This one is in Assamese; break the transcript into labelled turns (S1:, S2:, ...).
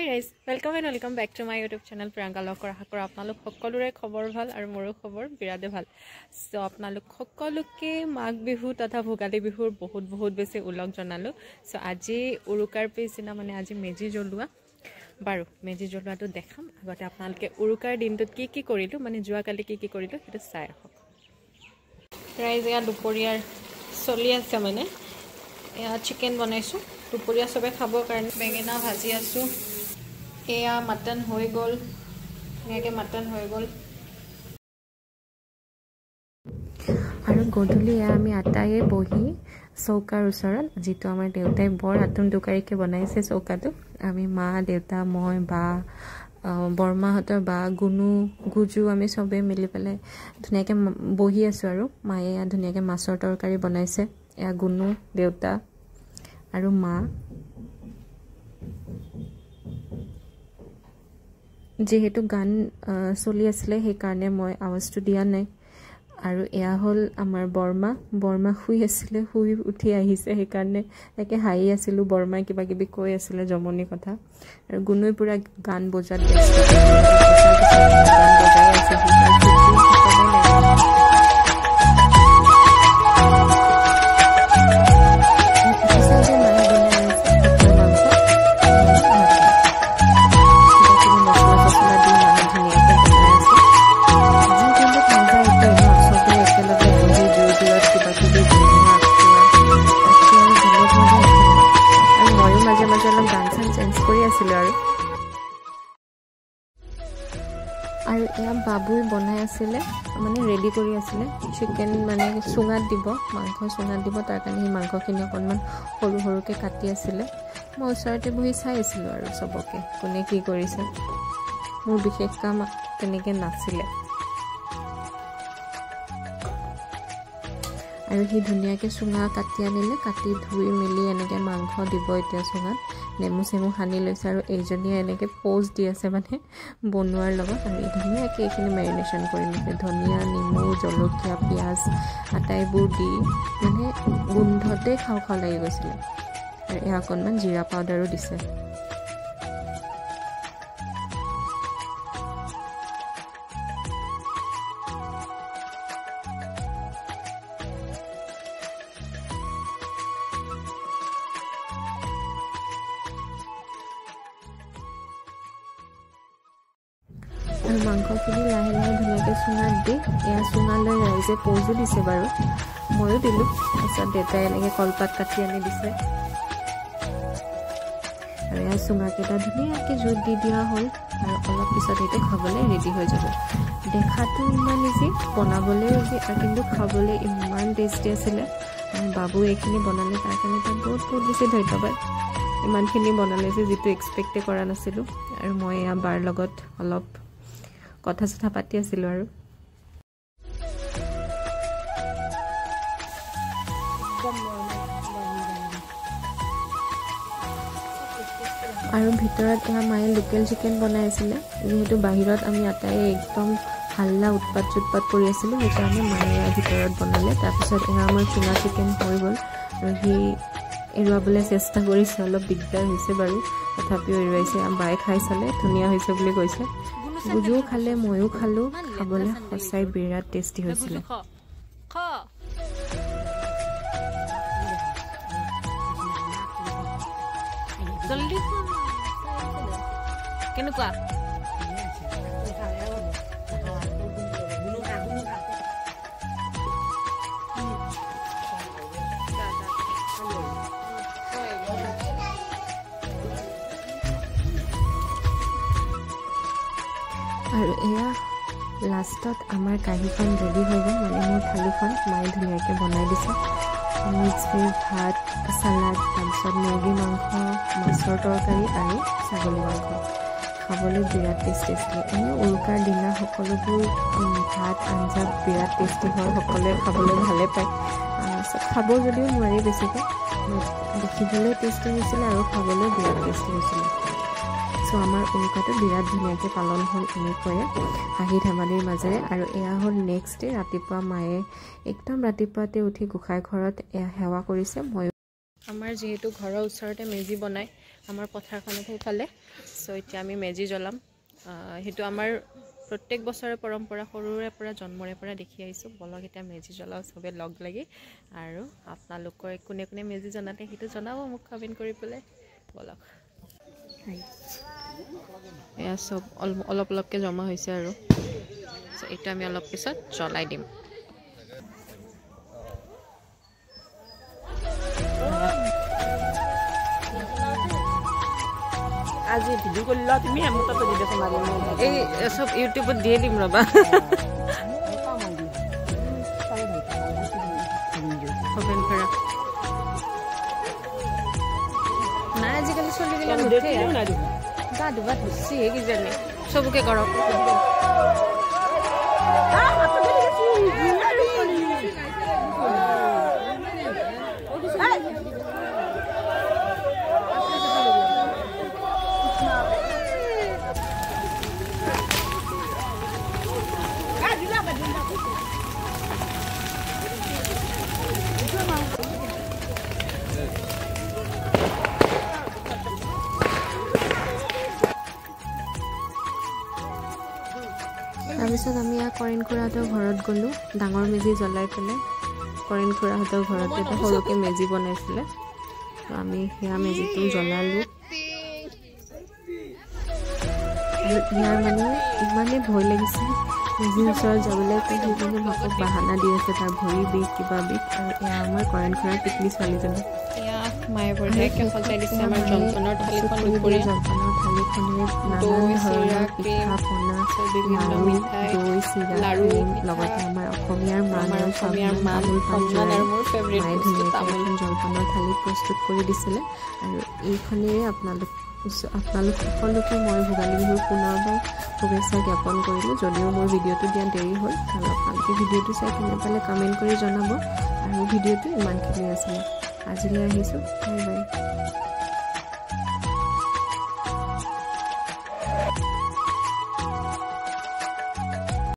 S1: guys, welcome and welcome back to my YouTube channel Priyanka Lokar. আশা কৰো আপোনালোক সকলোৰে খবৰ ভাল আৰু মোৰো খবৰ বিৰাদে ভাল। সো আপোনালোক সকলোকে মাঘ বিহু তথা ভোগালী বিহুৰ বহুত বেছি উলগ জনালো। সো আজি উৰুকাৰ পিছদিনা মানে আজি মেজি জ্বলোৱা বাৰু মেজি জ্বলোৱাটো দেখাম। আগতে আপোনালোকে উৰুকাৰ দিনটোত কি কৰিলো মানে যোৱাকালি কি কৰিলো সেইটো চাই আহক। ৰাইজ ইয়া দুপৰীয়াৰ চলি আছে মানে এয়া চিকেন বনাইছো দুপৰীয়া সবে খাবৰ কাৰণে বেঙেনা ভাজি আছো। এয়া মটন হৈ গল নেকে মটন হৈ গল আৰু গধূলি আমি আটায়ে বহি চৌকাৰ ওচৰত যেটো আমাৰ দেউতাই বৰ আতুম দুকাৰিকে বনাইছে চৌকাটো আমি মা দেউতা মই বা বৰমাহতৰ বা গুনু গুজু আমি সবে মিলি পেলাই ধুনিয়াকে বহি আছো আৰু মায়ে ধুনিয়াকে মাছৰ তৰকাৰী বনাইছে এয়া গুনু দেউতা আৰু মা যেহেতু গান চলি আছিল সেই কাৰণে মই আৱাজটো দিয়া নাই আৰু এয়া হল আমাৰ বৰমা শুই আছিল শুই উঠি আহিছে সেই কাৰণে একে হাই আছিল বৰমা কিবা কিবি কৈ আছিল জমনি কথা আৰু গুনুই পুৰা গান বজাত ব্যস্ত গান বজাই আছে আৰু এয়া বাবুই বনাই আছিল মানে ৰেডি কৰি আছিল চিকেন মানে সুঙাত দিব মাংস সুঙাত দিব তাৰ কাৰণে এই মাংসখিনি অকনমান সৰুকে কাটি আছিল মই ওচৰতে বহি চাই আছিল আৰু সবকে কোনে কি কৰিছে মোৰ বিশেষ কাম তেনেকে নাছিল আৰু হি ধুনিয়াকে সুঙা কাটি আনিলে কাটি ধুই মিলি এনেকে মাংস দিব এতিয়া সুঙাত নেমু সেমু হানি লৈছে আৰু এইজনীয়ে এনেকে পোজ দি আছে মানে বনোৱাৰ লগত আৰু ধুনিয়াকে এইখিনি মেৰিনেশন কৰি লৈছে ধনিয়া নেমু জলকীয়া পিয়াজ আটাইবোৰ দি মানে গোন্ধতে খাও লাগি গৈছিল আৰু এয়া অকনমান জিৰা পাউডাৰো দিছে আৰু মাংসখিনি লাহে ধুনিয়াকে সুঙাত দি এয়া সুঙালৈ ৰাইজে পৌজো দিছে বাৰু ময়ো দিলো তাৰপিছত দেউতাই এনেকে কলপাত কাটি আনি দিছে আৰু এয়া সুঙাকেইটা ধুনিয়াকে জুইত দি দিয়া হ'ল আৰু অলপ পিছত এইটো খাবলৈ ৰেডি হৈ যাব দেখাটো ইমান ইজি বনাবলৈ ইজি আৰু কিন্তু খাবলৈ ইমান টেষ্টি আছিলে বাবু এইখিনি বনালে তাৰ কাৰণে তাক বহুত বেছি ধন্যবাদ ইমানখিনি বনালে যে যিটো এক্সপেক্টে কৰা নাছিলোঁ আৰু মই এয়া বাৰ লগত অলপ কথা কথা পাতি আছিল আৰু ভিতৰত এয়া মায়ে লোকেল চিকেন বনাই আছিল যেহেতু বাহিৰত আমি আটাই একদম হাল্লা উৎপাত কৰি আছিলোঁ সেইকাৰণে মায়ে ভিতৰত বনালে তাৰপিছত এয়া আমাৰ চুঙা চিকেন হৈ গ'ল আৰু সি এৰুৱাবলৈ চেষ্টা কৰিছে অলপ দিগদাৰ হৈছে বাৰু তথাপিও এৰুৱাইছে বায়ে খাই চালে ধুনীয়া হৈছে বুলি কৈছে গুজুও খালে ময়ো খালো খাবলৈ সঁচাই বিৰাট টেষ্টি হৈছিল কেনেকুৱা আৰু এয়া লাষ্টত আমাৰ কাহিখন ৰেডি হৈ গ'ল মানে মোৰ থালিখন মায়ে ধুনীয়াকৈ বনাই দিছে মিক্স ভেজ ভাত চালাড তাৰপিছত মুৰ্গী মাংস মাছৰ তৰকাৰী আৰু ছাগলী মাংস খাবলৈ বিৰাট টেষ্টি আছিলে এনেও উৰুকাৰ দিনা সকলোবোৰ ভাত আঞ্জা বিৰাট টেষ্টি হয় সকলোৱে খাবলৈ ভালে পায় খাব যদিও নোৱাৰি বেছিকৈ দেখিবলৈ টেষ্টি হৈছিলে আৰু খাবলৈ বিৰাট টেষ্টি হৈছিলে সো আমাৰ উৰুকাটো বিৰাট ধুনীয়াকৈ পালন হ'ল এনেকৈয়ে হাঁহি ধেমালিৰ মাজেৰে আৰু এয়া হ'ল নেক্সট ডে ৰাতিপুৱা মায়ে একদম ৰাতিপুৱাতে উঠি গোসাঁই ঘৰত এয়া সেৱা কৰিছে মই আমাৰ যেহেতু ঘৰৰ ওচৰতে মেজি বনাই
S2: আমাৰ পথাৰখনত সেইফালে সো এতিয়া আমি মেজি জ্বলাম হেতু আমাৰ প্ৰত্যেক বছৰে পৰম্পৰা সৰুৰে পৰা জন্মৰে পৰা দেখি আহিছোঁ বলক এটা মেজি জ্বলাও সবে লগ লাগি আৰু আপোনালোকৰ কোনে কোনে মেজি জনাতে হেতু জনাব মোক কমেন্ট কৰি পেলাই বলক এয়া সব অলপ অলপকে জমা হৈছে আৰু সো এটা আমি অলপ পিছত জ্বলাই দিম
S3: আজি ভিডিও কৰিলা তুমি মোৰ তাতে ভিডিও বনাব
S2: এই সব ইউটিউবত দিয়ে দিম ৰবা হবেন ফেৰা নাই আজিকালি চলি গেলে নুঠে গা ধুবা ধুচি কিজানি চবকে কৰক তাৰপিছত আমি কৰেণ খুৰাহঁতৰ ঘৰত গ'লোঁ ডাঙৰ মেজি জ্বলাই পেলাই কৰেণ খুৰাহঁতৰ ঘৰত এটা সৰুকৈ মেজি বনাইছিলে আমি সেয়া মেজিটো জ্বলালোঁ আৰু ইয়াৰ মানে ইমানেই ভয় লাগিছে মেজিৰ ওচৰত যাবলৈ সি মানে মাকক বাহানা দি আছে তাৰ ভৰি বিষ কিবা বিষ আৰু এয়া আমাৰ কৰেণ খুৰাৰ টিকলি ছোৱালীজনী মায়ে বৰধাইকে সজাই দিছে আমাৰ জলপানৰ থালিখন দুপৰীয়া জলপানৰ থালিখনেৰে নানান ধৰণৰ পিঠা পনা বিভিন্ন মিঠাই দৈ চিৰা লগতে আমাৰ অসমীয়াৰ মান আৰু সন্মান আৰু মোৰ ফেভৰেট মায়ে ধুনীয়াকৈ এখন জলপানৰ থালি প্ৰস্তুত কৰি দিছিলে আৰু এইখনেৰে আপোনালোক সকলোকে মই ভোগালী বিহুৰ পুনৰবাৰ শুভেচ্ছা জ্ঞাপন কৰিলোঁ যদিও মোৰ ভিডিঅ'টো দিয়া দেৰি হ'ল আৰু আপোনালোকে ভিডিঅ'টো চাই কেনে পালে কমেণ্ট কৰি জনাব আৰু ভিডিঅ'টো ইমানখিনি আছিলে আজিলৈ আহিছোঁ বাই বাই